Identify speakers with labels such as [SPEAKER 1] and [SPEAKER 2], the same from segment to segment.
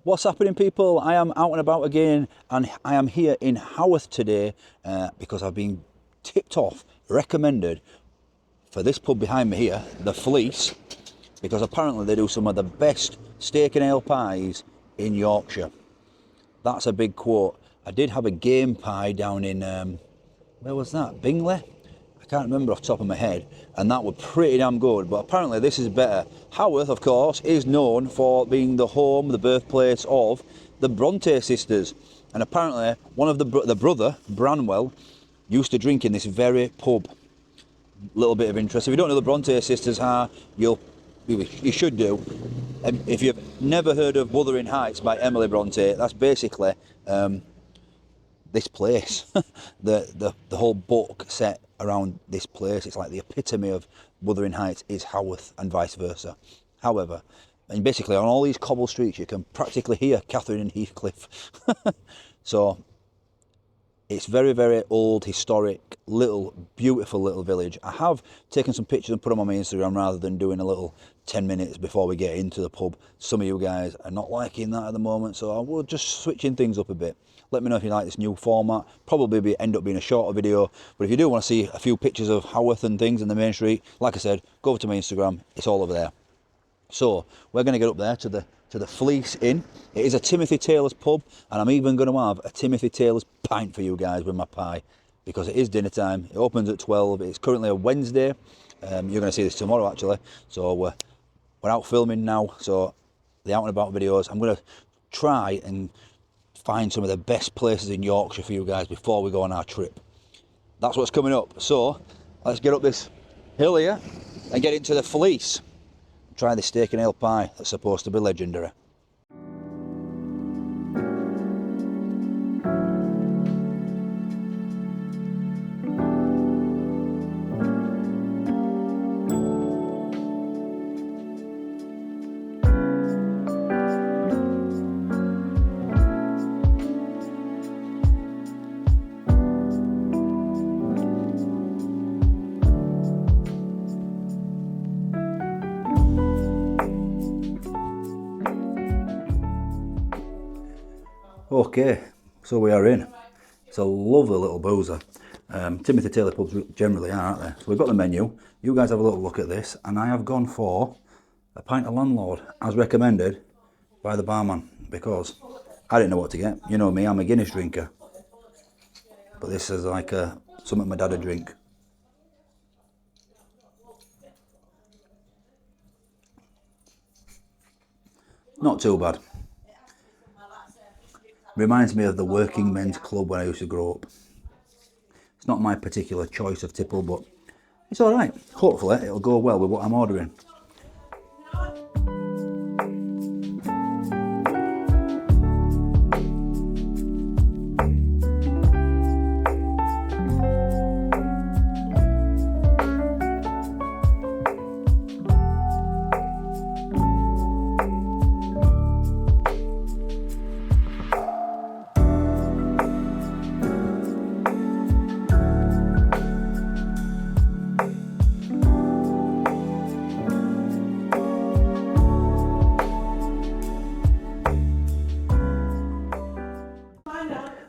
[SPEAKER 1] What's happening, people? I am out and about again, and I am here in Haworth today because I've been tipped off, recommended for this pub behind me here, the Fleece, because apparently they do some of the best steak and ale pies in Yorkshire. That's a big quote. I did have a game pie down in, where was that? Bingley? I can't remember off the top of my head, and that was pretty damn good, but apparently this is better. Haworth, of course, is known for being the home, the birthplace of the Bronte sisters, and apparently one of the brother, Branwell, used to drink in this very pub. Little bit of interest. If you don't know who the Bronte sisters are, you should do. If you've never heard of Wuthering Heights by Emily Bronte, that's basically this place. the whole book set around this place. It's like the epitome of Wuthering Heights is Haworth and vice versa. However, and basically on all these cobble streets you can practically hear Catherine and Heathcliff. So it's very, very old, historic, little, beautiful little village. I have taken some pictures and put them on my Instagram rather than doing a little 10 minutes before we get into the pub. Some of you guys are not liking that at the moment, so I will just switching things up a bit. Let me know if you like this new format. Probably end up being a shorter video, but if you do want to see a few pictures of Haworth and things in the main street, like I said, go over to my Instagram. It's all over there. So we're going to get up there to the Fleece Inn. It is a Timothy Taylor's pub, and I'm even going to have a Timothy Taylor's pint for you guys with my pie, because it is dinner time. It opens at 12. It's currently a Wednesday. You're going to see this tomorrow actually. So we're out filming now. So the out and about videos. I'm going to try and find some of the best places in Yorkshire for you guys before we go on our trip. That's what's coming up. So let's get up this hill here and get into the Fleece. Try this steak and ale pie that's supposed to be legendary. Okay, so we are in. It's a lovely little boozer. Timothy Taylor pubs generally are, aren't they? So we've got the menu. You guys have a little look at this, and I have gone for a pint of Landlord, as recommended by the barman, because I didn't know what to get. You know me, I'm a Guinness drinker. But this is like something my dad would drink. Not too bad. Reminds me of the working men's club when I used to grow up. It's not my particular choice of tipple, but it's alright. Hopefully it'll go well with what I'm ordering.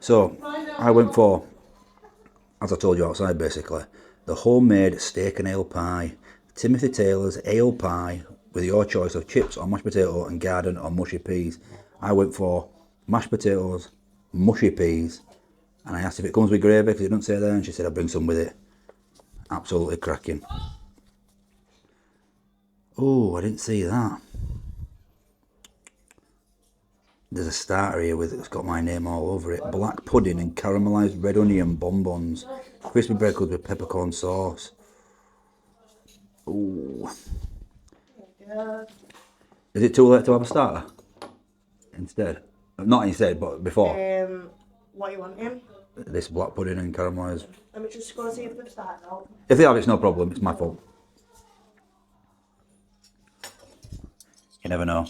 [SPEAKER 1] So I went for, as I told you outside basically, the homemade steak and ale pie, Timothy Taylor's ale pie with your choice of chips or mashed potato and garden or mushy peas. I went for mashed potatoes, mushy peas, and I asked if it comes with gravy because it doesn't say there, and she said I'd bring some with it. Absolutely cracking. Oh, I didn't see that. There's a starter here with it's got my name all over it. Black pudding and caramelised red onion bonbons. Crispy breadcrumbs with peppercorn sauce. Ooh. Is it too late to have a starter? Instead? Not instead, but before.
[SPEAKER 2] What you wanting?
[SPEAKER 1] This black pudding and caramelised.
[SPEAKER 2] Let me just go and see if they've started out.
[SPEAKER 1] If they have, it's no problem. It's my fault. You never know.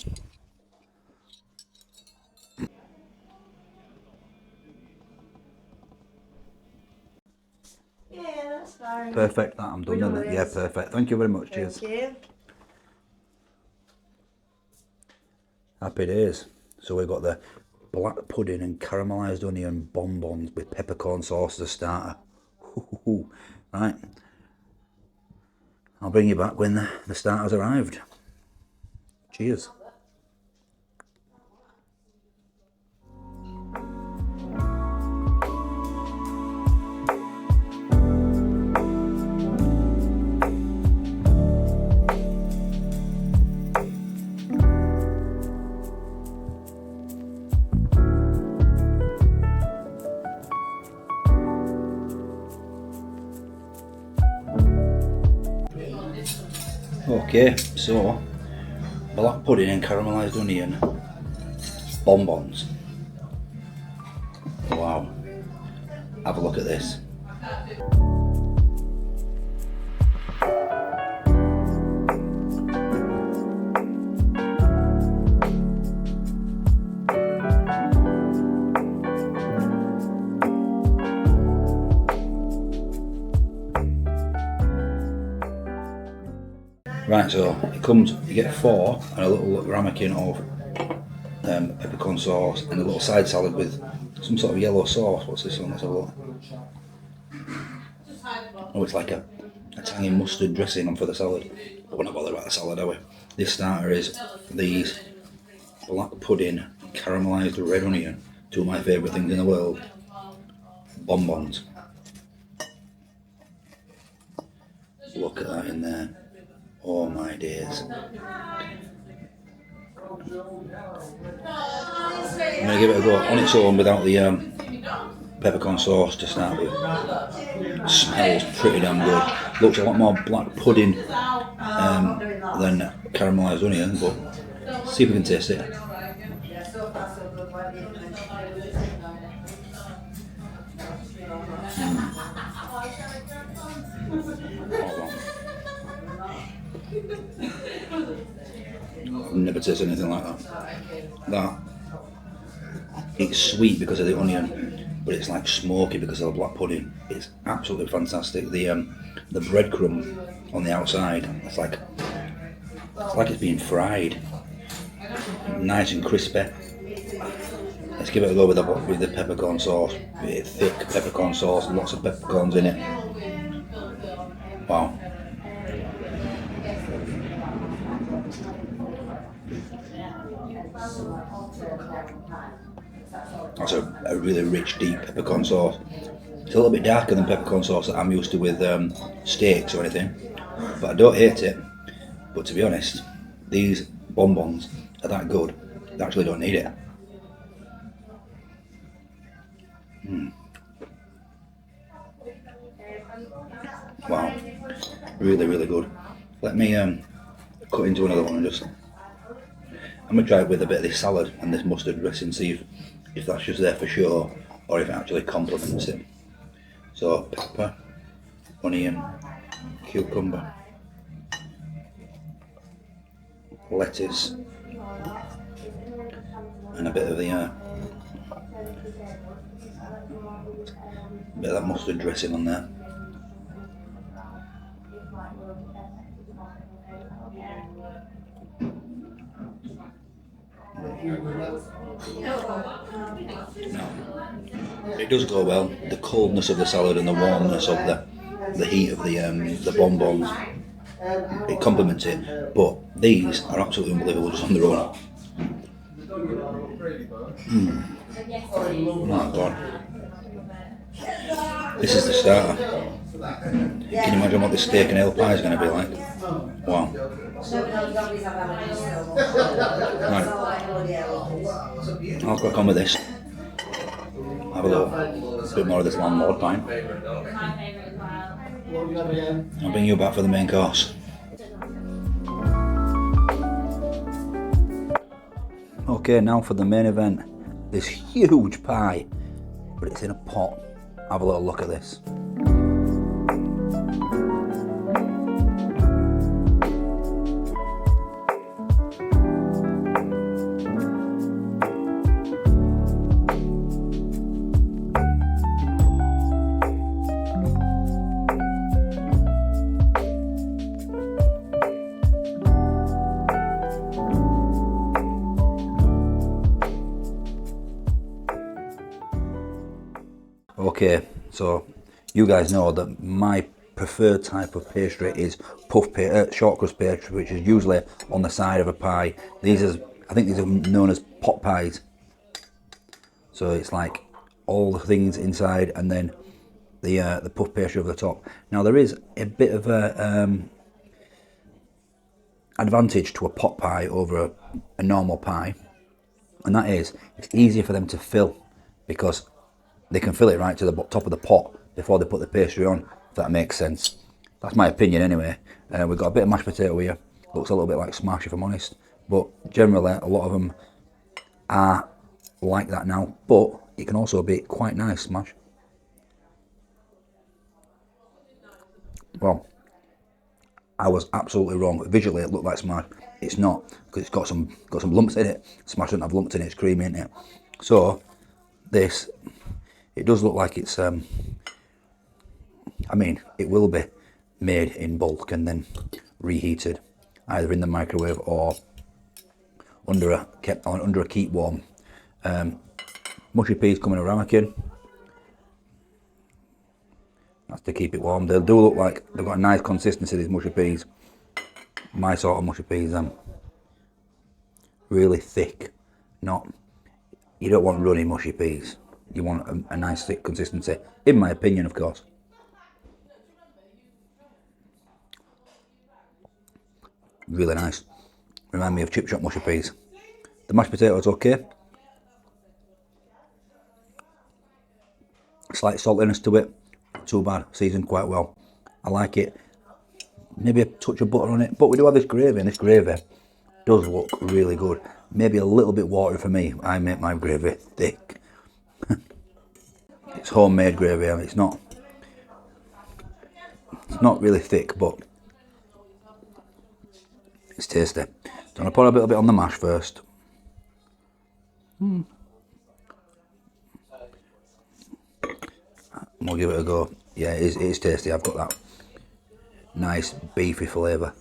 [SPEAKER 2] Yeah, that's fine.
[SPEAKER 1] Perfect. That I'm done. Isn't it? Yeah, perfect. Thank you very much. Cheers.
[SPEAKER 2] Thank you.
[SPEAKER 1] Happy days. So we've got the black pudding and caramelised onion bonbons with peppercorn sauce as a starter. Ooh, right, I'll bring you back when the starters arrived. Cheers. Okay, so black pudding and caramelised onion bonbons. Wow, have a look at this. Right, so it comes, you get 4 and a little ramekin of peppercorn sauce and a little side salad with some sort of yellow sauce. What's this one? Let's have a look. Oh, it's like a tangy mustard dressing on for the salad. But we're not bothered about the salad, are we? This starter is these black pudding, caramelised red onion, 2 of my favourite things in the world, bonbons. Look at that in there. Oh my days. I'm going to give it a go on its own without the peppercorn sauce to start with. Smells pretty damn good. Looks a lot more black pudding than caramelised onion, but see if we can taste it. I've never tasted anything like that. It's sweet because of the onion, but it's like smoky because of the black pudding. It's absolutely fantastic. The breadcrumb on the outside, it's like it's being fried. Nice and crispy. Let's give it a go with the peppercorn sauce. Really thick peppercorn sauce, lots of peppercorns in it. Wow. That's a really rich, deep peppercorn sauce. It's a little bit darker than peppercorn sauce that I'm used to with steaks or anything, but I don't hate it. But to be honest, these bonbons are that good, I actually don't need it. Wow, really, really good. Let me cut into another one and I'm going to try it with a bit of this salad and this mustard dressing, see if that's just there for show or if it actually complements it. So pepper, onion, cucumber, lettuce, and a bit of that mustard dressing on there. It does go well. The coldness of the salad and the warmness of the heat of the bonbons, it complements it. But these are absolutely unbelievable just on their own. Oh my god! This is the starter. Can you imagine what this steak and ale pie is going to be like? Wow. Right. I'll crack on with this. Have a little bit more of this landlord pint. I'll bring you back for the main course. Okay, now for the main event. This huge pie, but it's in a pot. Have a little look at this. Okay, so you guys know that my preferred type of pastry is short crust pastry, which is usually on the side of a pie. I think these are known as pot pies. So it's like all the things inside and then the puff pastry over the top. Now there is a bit of a advantage to a pot pie over a normal pie, and that is it's easier for them to fill because they can fill it right to the top of the pot before they put the pastry on, if that makes sense. That's my opinion anyway. We've got a bit of mashed potato here. Looks a little bit like smash if I'm honest. But generally a lot of them are like that now. But it can also be quite nice smash. Well, I was absolutely wrong. Visually it looked like smash. It's not, because it's got some lumps in it. Smash doesn't have lumps in it, it's creamy, isn't it? So this, it does look like it's I mean, it will be made in bulk and then reheated, either in the microwave or under a keep warm. Mushy peas coming around again. That's to keep it warm. They do look like they've got a nice consistency, these mushy peas. My sort of mushy peas, really thick. You don't want runny mushy peas. You want a nice thick consistency, in my opinion, of course. Really nice. Remind me of chip shop mushy peas. The mashed potatoes okay. Slight saltiness to it. Not too bad. Seasoned quite well. I like it. Maybe a touch of butter on it. But we do have this gravy, and this gravy does look really good. Maybe a little bit watery for me. I make my gravy thick. It's homemade gravy. I mean, it's not really thick, but it's tasty. So I'm going to put a little bit on the mash first. We'll give it a go. Yeah, it is tasty. I've got that nice beefy flavour.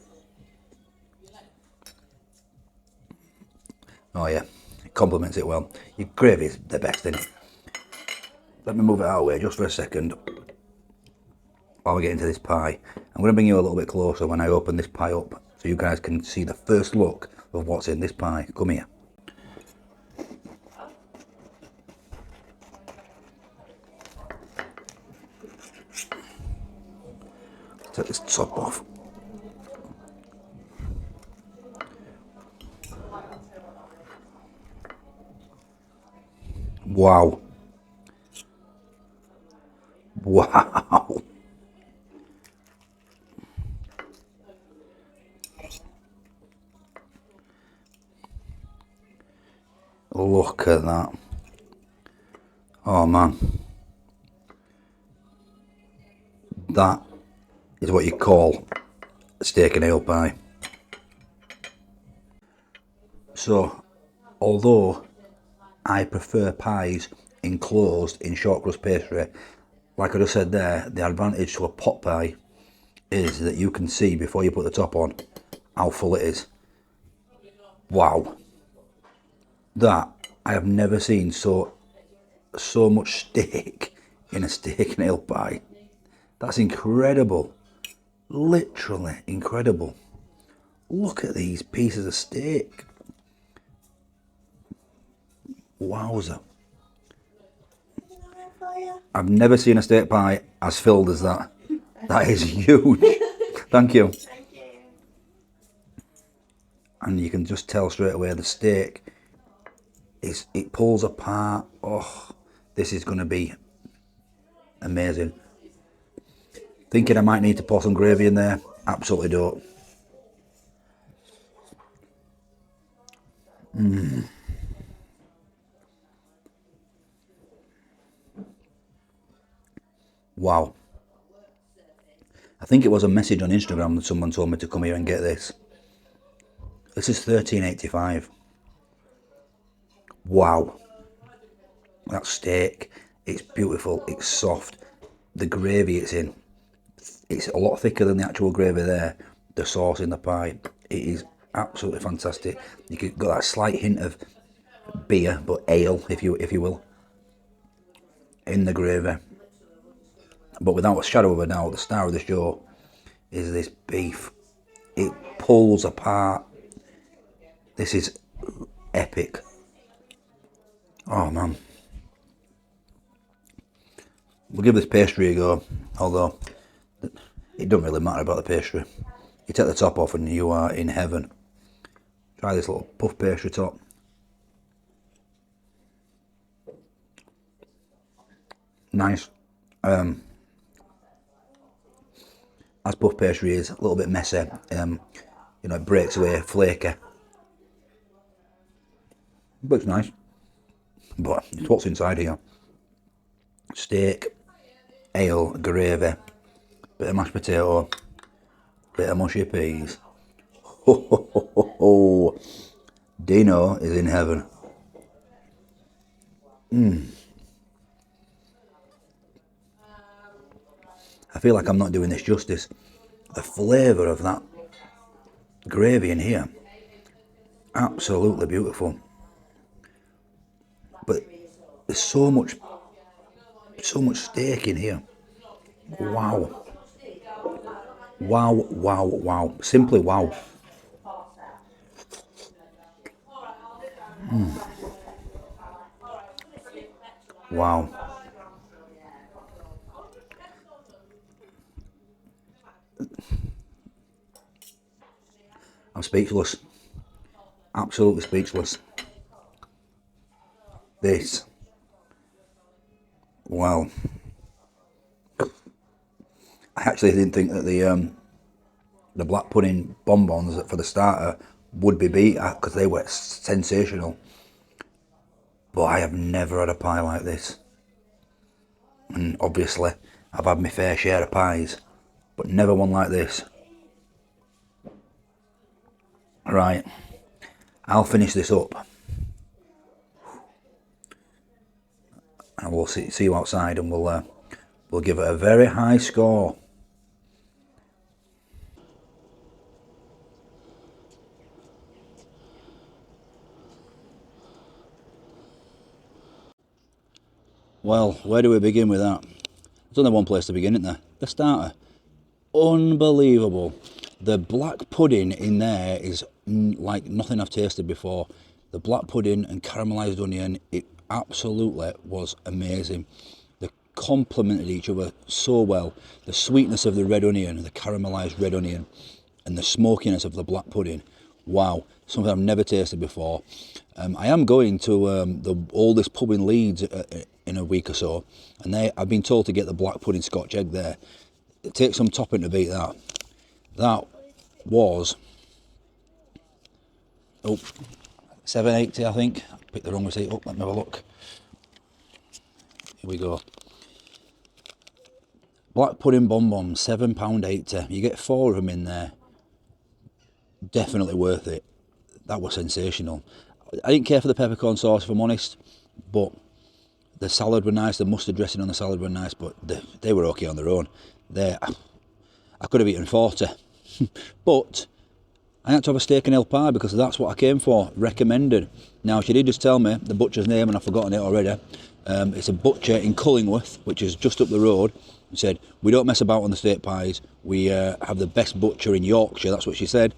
[SPEAKER 1] Oh yeah, it complements it well. Your gravy is the best, isn't it? Let me move it out of the way just for a second while we get into this pie. I'm going to bring you a little bit closer when I open this pie up so you guys can see the first look of what's in this pie. Come here. Take this top off. Wow. Wow. Look at that. Oh man. That is what you call a steak and ale pie. So, although I prefer pies enclosed in short crust pastry, like I just said there, the advantage to a pot pie is that you can see before you put the top on how full it is. Wow. That, I have never seen so much steak in a steak and ale pie. That's incredible. Literally incredible. Look at these pieces of steak. Wowza. I've never seen a steak pie as filled as that. That is huge. Thank you.
[SPEAKER 2] Thank you.
[SPEAKER 1] And you can just tell straight away the steak it pulls apart. Oh, this is going to be amazing. Thinking I might need to pour some gravy in there. Absolutely don't. Wow. I think it was a message on Instagram that someone told me to come here and get this. This is $13.85. Wow. That steak, it's beautiful, it's soft. The gravy it's in, it's a lot thicker than the actual gravy there. The sauce in the pie, it is absolutely fantastic. You got that slight hint of beer, but ale, if you will, in the gravy. But without a shadow of a doubt, the star of the show is this beef. It pulls apart. This is epic. Oh man. We'll give this pastry a go, although it doesn't really matter about the pastry. You take the top off and you are in heaven. Try this little puff pastry top. Nice. As puff pastry is, a little bit messy. You know, it breaks away, flaky. But it's nice. But it's what's inside here. Steak, ale, gravy, bit of mashed potato, bit of mushy peas. Ho ho ho ho ho! Dino is in heaven. I feel like I'm not doing this justice. The flavour of that gravy in here, absolutely beautiful. But there's so much steak in here. Wow. Wow, wow, wow. Simply wow. Wow. I'm speechless. Absolutely speechless. This. Wow. I actually didn't think that the black pudding bonbons for the starter would be beat because they were sensational. But I have never had a pie like this. And obviously, I've had my fair share of pies, but never one like this. Right, I'll finish this up. And we'll see you outside, and we'll give it a very high score. Well, where do we begin with that? There's only one place to begin, isn't there? The starter. Unbelievable. The black pudding in there is like nothing I've tasted before. The black pudding and caramelised onion, it absolutely was amazing. They complemented each other so well. The sweetness of the red onion, the caramelised red onion, and the smokiness of the black pudding. Wow, something I've never tasted before. I am going to the oldest pub in Leeds in a week or so, and I've been told to get the black pudding Scotch egg there. It takes some topping to beat that. That was £7.80, I think. I picked the wrong receipt up. Let me have a look. Here we go. Black pudding bonbons, £7.80. You get 4 of them in there. Definitely worth it. That was sensational. I didn't care for the peppercorn sauce, if I'm honest, but the salad were nice. The mustard dressing on the salad were nice, but they were okay on their own. I could have eaten 40, but I had to have a steak and ale pie because that's what I came for. Recommended. Now, she did just tell me the butcher's name, and I've forgotten it already. It's a butcher in Cullingworth, which is just up the road. She said, we don't mess about on the steak pies. We have the best butcher in Yorkshire. That's what she said.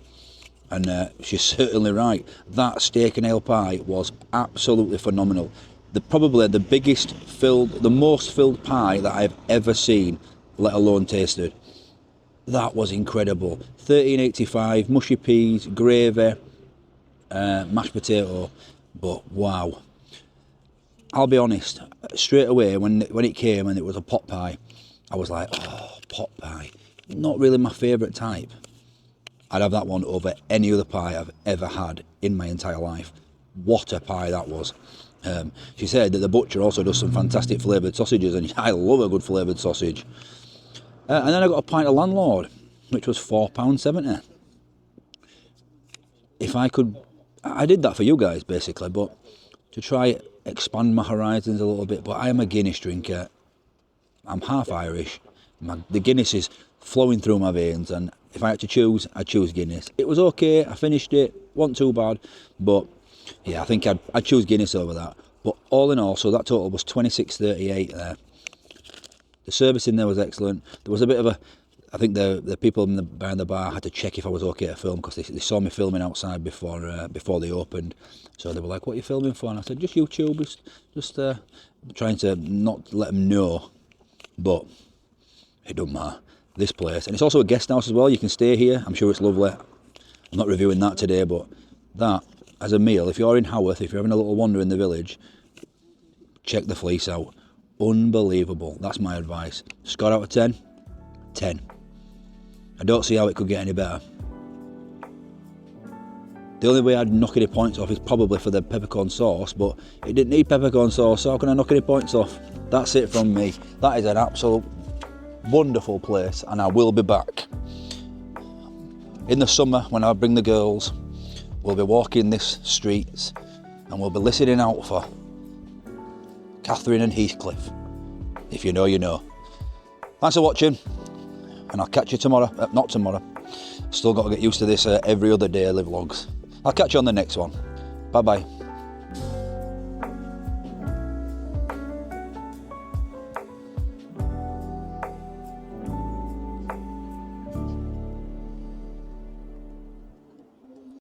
[SPEAKER 1] And she's certainly right. That steak and ale pie was absolutely phenomenal. Probably the most filled pie that I've ever seen, let alone tasted. That was incredible. £13.85, mushy peas, gravy, mashed potato. But wow. I'll be honest, straight away when it came and it was a pot pie, I was like, oh, pot pie. Not really my favourite type. I'd have that one over any other pie I've ever had in my entire life. What a pie that was. She said that the butcher also does some fantastic flavoured sausages, and I love a good flavoured sausage. And then I got a pint of Landlord, which was £4.70. If I could, I did that for you guys basically, but to try expand my horizons a little bit. But I am a Guinness drinker. I'm half Irish. The Guinness is flowing through my veins, and if I had to choose, I'd choose Guinness. It was okay, I finished it, wasn't too bad, but yeah, I think I'd choose Guinness over that. But all in all, so that total was 26.38 there. The service in there was excellent. There was a bit of a, I think the people behind the bar had to check if I was okay to film because they saw me filming outside before they opened. So they were like, "What are you filming for?" And I said, "Just YouTube, just trying to not let them know." But it doesn't matter. This place, and it's also a guest house as well. You can stay here. I'm sure it's lovely. I'm not reviewing that today, but that as a meal, if you're in Haworth, if you're having a little wander in the village, check the Fleece out. Unbelievable. That's my advice. Score out of 10? 10. I don't see how it could get any better. The only way I'd knock any points off is probably for the peppercorn sauce, but it didn't need peppercorn sauce, so how can I knock any points off? That's it from me. That is an absolute wonderful place, and I will be back. In the summer, when I bring the girls, we'll be walking these streets and we'll be listening out for Catherine and Heathcliff. If you know, you know. Thanks for watching, and I'll catch you tomorrow. Not tomorrow. Still got to get used to this every other day live vlogs. I'll catch you on the next one. Bye bye.